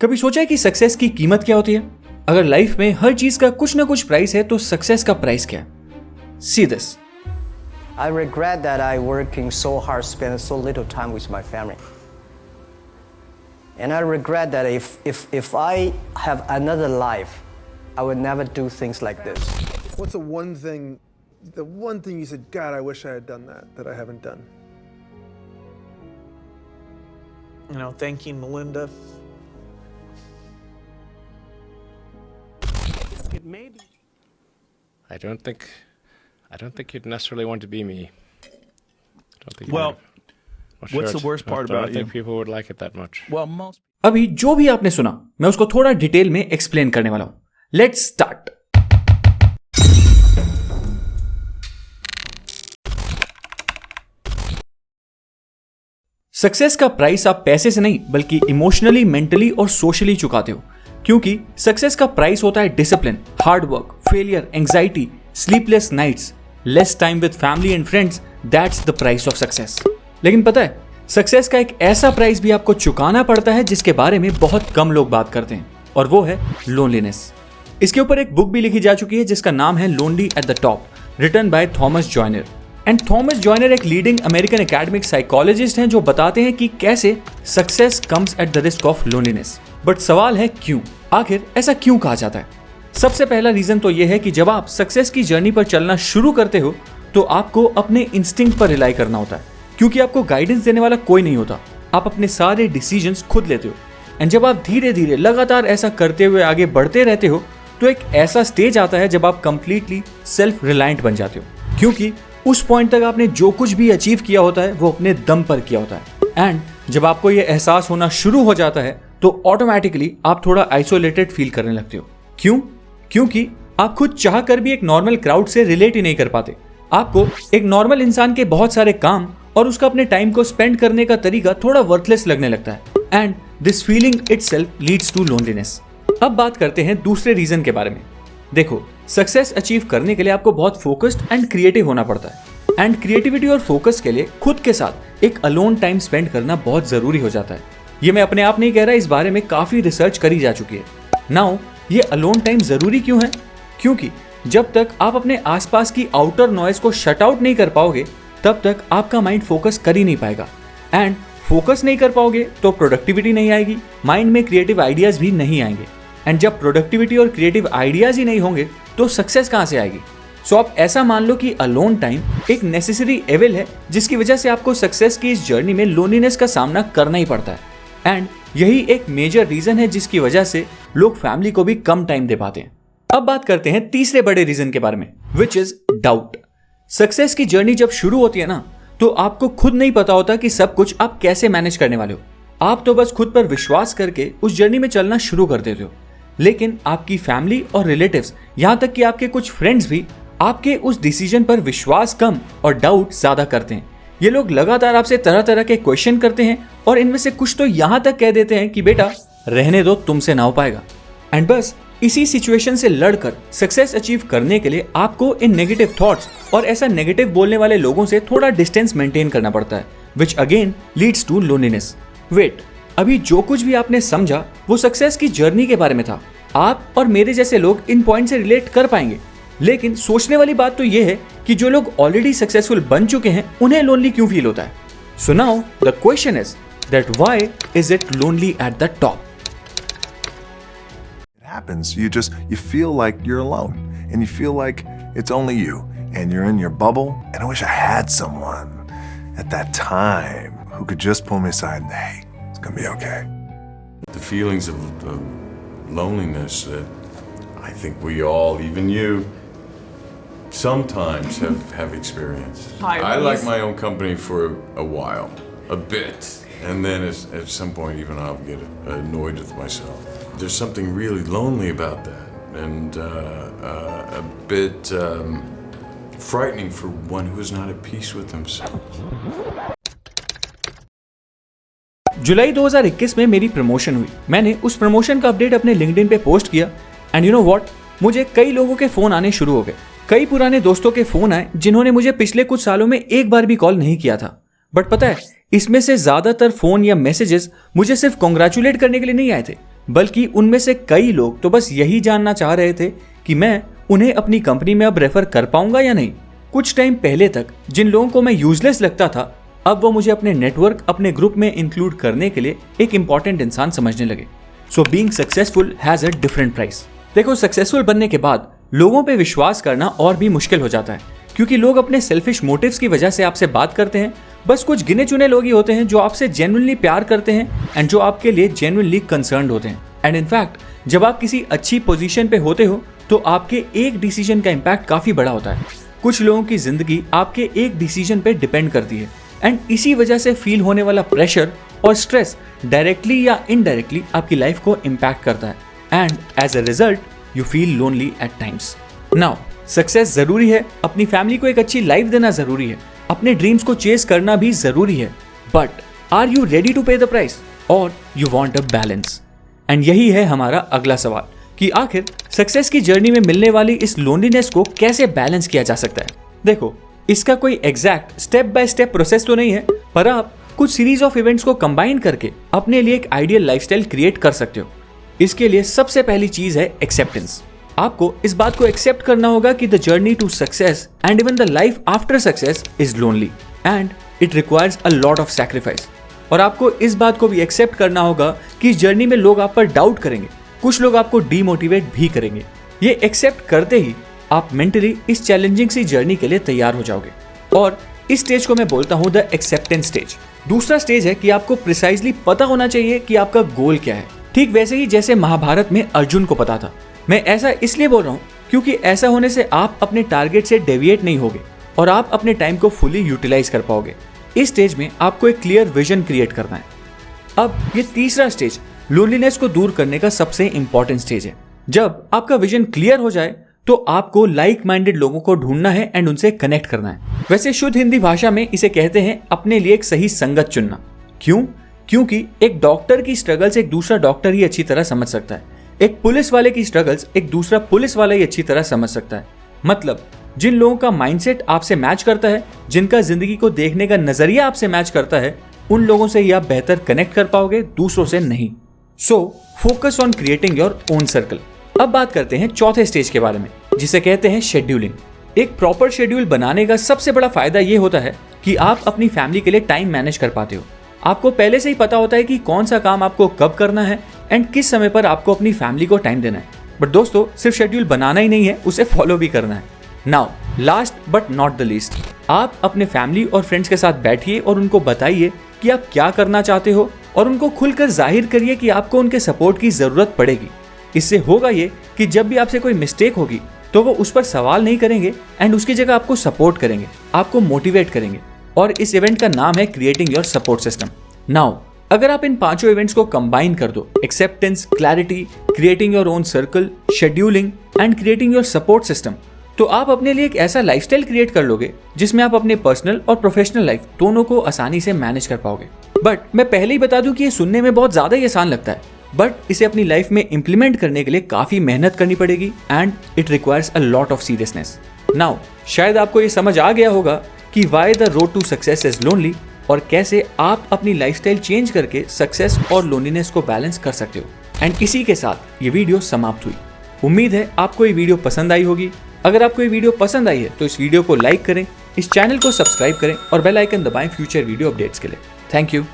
कभी सोचा है कि सक्सेस की कीमत क्या होती है? अगर लाइफ में हर चीज का कुछ ना कुछ प्राइस है तो सक्सेस का प्राइस क्या है? See this. I regret that I working so hard, spend so little time with my family. And I regret that if I have another life, I would never do things like this. What's the one thing you said, God, I wish I had done that I haven't done? You know, thanking Melinda. It may be. I don't think you'd necessarily want to be me. I don't think. Well, what's the worst part I about don't think you? people would like it that much. Well, most. अभी जो भी आपने सुना मैं उसको थोड़ा detail में explain करने वाला हूं। Let's start. सक्सेस का प्राइस आप पैसे से नहीं बल्कि इमोशनली, मेंटली और सोशली चुकाते हो, क्योंकि सक्सेस का प्राइस होता है discipline, hard work, failure, anxiety, sleepless nights, less time with family and friends. That's the price of success. लेकिन पता है, सक्सेस का एक ऐसा प्राइस भी आपको चुकाना पड़ता है जिसके बारे में बहुत कम लोग बात करते हैं, और वो है लोनलीनेस। इसके ऊपर एक बुक भी लिखी जा चुकी है जिसका नाम है lonely at the top, written by Thomas Joyner. And Thomas Joyner एक लीडिंग अमेरिकन एकेडमिक साइकोलॉजिस्ट हैं जो बताते हैं कि कैसे success comes at the risk of loneliness. But सवाल है क्यों? आखिर ऐसा क्यों कहा जाता है? सबसे पहला रीजन तो यह है कि जब आप सक्सेस की जर्नी पर चलना शुरू करते हो तो आपको अपने इंस्टिंक्ट पर रिलाई करना होता है, क्योंकि आपको गाइडेंस देने वाला कोई नहीं होता। आप अपने सारे डिसीजंस खुद लेते हो। एंड जब आप धीरे धीरे लगातार ऐसा करते हुए आगे बढ़ते रहते हो तो एक ऐसा स्टेज आता है जब आप कंप्लीटली सेल्फ रिलायंट बन जाते हो, क्योंकि उस पॉइंट तक आपने जो कुछ भी अचीव किया होता है वो अपने दम पर किया होता है। एंड जब आपको ये एहसास होना शुरू हो जाता है तो ऑटोमेटिकली आप थोड़ा आइसोलेटेड फील करने लगते हो। क्यों? क्योंकि आप खुद चाह कर भी एक नॉर्मल क्राउड से रिलेट ही नहीं कर पाते। आपको एक नॉर्मल इंसान के बहुत सारे काम और उसका अपने टाइम को स्पेंड करने का तरीका थोड़ा वर्थलेस लगने लगता है। And this feeling itself leads to loneliness. अब बात करते हैं दूसरे रीजन के बारे में। देखो, सक्सेस अचीव करने के लिए आपको बहुत फोकस्ड एंड क्रिएटिव होना पड़ता है। एंड क्रिएटिविटी और फोकस के लिए खुद के साथ एक अलोन टाइम स्पेंड करना बहुत जरूरी हो जाता है। ये मैं अपने आप नहीं कह रहा, इस बारे में काफी रिसर्च करी जा चुकी है। नाउ ये अलोन टाइम जरूरी क्यों है? क्योंकि जब तक आप अपने आसपास की आउटर नॉइज को शट आउट नहीं कर पाओगे तब तक आपका माइंड फोकस कर ही नहीं पाएगा। एंड फोकस नहीं कर पाओगे तो प्रोडक्टिविटी नहीं आएगी, माइंड में क्रिएटिव आइडियाज भी नहीं आएंगे। एंड जब प्रोडक्टिविटी और क्रिएटिव आइडियाज ही नहीं होंगे तो सक्सेस कहां से आएगी? सो आप ऐसा मान लो कि अलोन टाइम एक नेसेसरी एविल है जिसकी वजह से आपको सक्सेस की इस जर्नी में लोनलीनेस का सामना करना ही पड़ता है। एंड यही एक मेजर रीजन है जिसकी वजह से लोग फैमिली को भी कम टाइम दे पाते हैं। अब बात करते हैं तीसरे बड़े रीजन के बारे में, विच इज डाउट। सक्सेस की जर्नी जब शुरू होती है ना तो आपको खुद नहीं पता होता कि सब कुछ आप कैसे मैनेज करने वाले हो। आप तो बस खुद पर विश्वास करके उस जर्नी में चलना शुरू कर देते हो। लेकिन आपकी फैमिली और रिलेटिव्स, यहां तक कि आपके कुछ फ्रेंड्स भी आपके उस डिसीजन पर विश्वास कम और डाउट ज्यादा करते हैं। ये लोग लगातार आपसे तरह तरह के क्वेश्चन करते हैं और इनमें से कुछ तो यहां तक कह देते हैं कि बेटा रहने दो, तुमसे ना हो पाएगा। एंड बस इसी सिचुएशन से लड़कर सक्सेस अचीव करने के लिए आपको इन नेगेटिव थॉट्स और ऐसा नेगेटिव बोलने वाले लोगों से थोड़ा डिस्टेंस मेंटेन करना पड़ता है, which again leads to loneliness. Wait, अभी जो कुछ भी आपने समझा वो सक्सेस की जर्नी के बारे में था। आप और मेरे जैसे लोग इन पॉइंट से रिलेट कर पाएंगे, लेकिन सोचने वाली बात तो ये है कि जो लोग ऑलरेडी सक्सेसफुल बन चुके हैं उन्हें लोनली क्यों फील होता है? So now the question is that why is it lonely at the top? Happens, you feel like you're alone, and you feel like it's only you, and you're in your bubble. And I wish I had someone at that time who could just pull me aside and, hey, it's gonna be okay. The feelings of loneliness that I think we all, even you, sometimes have experienced. I like my own company for a while, a bit, and then at some point even I'll get annoyed with myself. There's something really lonely about that, and a bit frightening for one who is not at peace with themselves. जुलाई 2021 में मेरी promotion हुई। मैंने उस promotion का update अपने LinkedIn पे post किया and you know what, मुझे कई लोगों के फोन आने शुरू हो गए। कई पुराने दोस्तों के फोन आए जिन्होंने मुझे पिछले कुछ सालों में एक बार भी कॉल नहीं किया था। बट पता है, इसमें से ज्यादातर फोन या मैसेजेस मुझे सिर्फ कॉन्ग्रेचुलेट करने के लिए नहीं आए थे, बल्कि उनमें से कई लोग तो बस यही जानना चाह रहे थे कि मैं उन्हें अपनी कंपनी में अब रेफर कर पाऊंगा या नहीं। कुछ टाइम पहले तक जिन लोगों को मैं यूजलेस लगता था, अब वो मुझे अपने नेटवर्क, अपने ग्रुप में इंक्लूड करने के लिए एक इंपॉर्टेंट इंसान समझने लगे। So being successful has a different price. देखो, सक्सेसफुल बनने के बाद लोगों पे विश्वास करना और भी मुश्किल हो जाता है, क्योंकि लोग अपने सेल्फिश मोटिव्स की वजह से आपसे बात करते हैं। बस कुछ गिने चुने लोग ही होते हैं जो आपसे जेन्युइनली प्यार करते हैं एंड जो आपके लिए जेन्युइनली कंसर्न्ड होते हैं। एंड इनफैक्ट जब आप किसी अच्छी पोजीशन पे होते हो तो आपके एक डिसीजन का इम्पैक्ट काफी बड़ा होता है। कुछ लोगों की जिंदगी आपके एक डिसीजन पे डिपेंड करती है एंड इसी वजह से फील होने वाला प्रेशर और स्ट्रेस डायरेक्टली या इनडायरेक्टली आपकी लाइफ को इम्पैक्ट करता है and as a result you feel lonely at times. Now success जरूरी है, अपनी फैमिली को एक अच्छी लाइफ देना जरूरी है, अपने ड्रीम्स को चेस करना भी जरूरी है, but are you ready to pay the price और you want a balance? And यही है हमारा अगला सवाल कि आखिर सक्सेस की जर्नी में मिलने वाली इस लोनलीनेस को कैसे बैलेंस किया जा सकता है। देखो, इसका कोई exact step by step process तो नहीं है, पर आप कुछ सीरीज ऑफ इवेंट्स को कंबाइन करके अपने लिए एक आइडियल लाइफस्टाइल क्रिएट कर सकते हो। इसके लिए सबसे पहली चीज है एक्सेप्टेंस। आपको इस बात को एक्सेप्ट करना होगा कि the journey to success and even the life after success is lonely and it requires a lot of sacrifice. और आपको इस बात को भी एक्सेप्ट करना होगा कि इस जर्नी में लोग आप पर डाउट करेंगे, कुछ लोग आपको डीमोटिवेट भी करेंगे। ये एक्सेप्ट करते ही आप मेंटली इस चैलेंजिंग सी जर्नी के लिए तैयार हो जाओगे। और इस स्टेज को मैं बोलता हूं द एक्सेप्टेंस स्टेज। दूसरा स्टेज है कि आपको प्रिसाइजली पता होना चाहिए कि आपका गोल क्या है, ठीक वैसे ही जैसे महाभारत में अर्जुन को पता था। मैं ऐसा इसलिए बोल रहा हूँ क्योंकि ऐसा होने से आप अपने टारगेट से डेविएट नहीं होगे और आप अपने टाइम को फुली यूटिलाइज कर पाओगे। इस स्टेज में आपको एक क्लियर विजन क्रिएट करना है। अब ये तीसरा स्टेज लोनलीनेस को दूर करने का सबसे इंपॉर्टेंट स्टेज है। जब आपका विजन क्लियर हो जाए तो आपको लाइक माइंडेड लोगों को ढूंढना है एंड उनसे कनेक्ट करना है। वैसे शुद्ध हिंदी भाषा में इसे कहते हैं अपने लिए एक सही संगत चुनना। क्यों? क्योंकि एक डॉक्टर की स्ट्रगल्स एक दूसरा डॉक्टर ही अच्छी तरह समझ सकता है, एक पुलिस वाले की स्ट्रगल्स एक दूसरा पुलिस वाला ही अच्छी तरह समझ सकता है। मतलब जिन लोगों का माइंडसेट आपसे मैच करता है, जिनका जिंदगी को देखने का नजरिया आपसे मैच करता है, उन लोगों से ही आप बेहतर कनेक्ट कर पाओगे, दूसरों से नहीं। So focus on creating your own circle. अब बात करते हैं चौथे स्टेज के बारे में, जिसे कहते हैं शेड्यूलिंग। एक प्रॉपर शेड्यूल बनाने का सबसे बड़ा फायदा ये होता है कि आप अपनी फैमिली के लिए टाइम मैनेज कर पाते हो। आपको पहले से ही पता होता है कि कौन सा काम आपको कब करना है एंड किस समय पर आपको अपनी फैमिली को टाइम देना है। बट दोस्तों, सिर्फ शेड्यूल बनाना ही नहीं है, उसे फॉलो भी करना है। Now last but not the least, आप अपने फैमिली और फ्रेंड्स के साथ बैठिए और उनको बताइए कि आप क्या करना चाहते हो और उनको खुलकर जाहिर करिए कि आपको उनके सपोर्ट की जरूरत पड़ेगी। इससे होगा ये कि जब भी आपसे कोई मिस्टेक होगी तो वो उस पर सवाल नहीं करेंगे एंड उसकी जगह आपको सपोर्ट करेंगे, आपको मोटिवेट करेंगे। और इस इवेंट का नाम है creating your support system. Now अगर आप इन पांचों इवेंट्स को कंबाइन कर दो, acceptance, clarity, creating your own circle, scheduling and creating your support system, तो आप अपने लिए एक ऐसा लाइफस्टाइल क्रिएट कर लोगे जिसमें आप अपने पर्सनल और प्रोफेशनल लाइफ दोनों को आसानी से मैनेज कर पाओगे। बट मैं पहले ही बता दूं कि ये सुनने में बहुत ज्यादा ही आसान लगता है, बट इसे अपनी लाइफ में इंप्लीमेंट करने के लिए काफी मेहनत करनी पड़ेगी and it requires a lot of seriousness. Now शायद आपको ये समझ आ गया होगा कि why the road to success is lonely और कैसे आप अपनी लाइफस्टाइल चेंज करके सक्सेस और लोनलीनेस को बैलेंस कर सकते हो। एंड इसी के साथ ये वीडियो समाप्त हुई। उम्मीद है आपको ये वीडियो पसंद आई होगी। अगर आपको ये वीडियो पसंद आई है तो इस वीडियो को लाइक करें, इस चैनल को सब्सक्राइब करें और बेल आइकन दबाएं फ्यूचर वीडियो अपडेट्स के लिए। Thank you.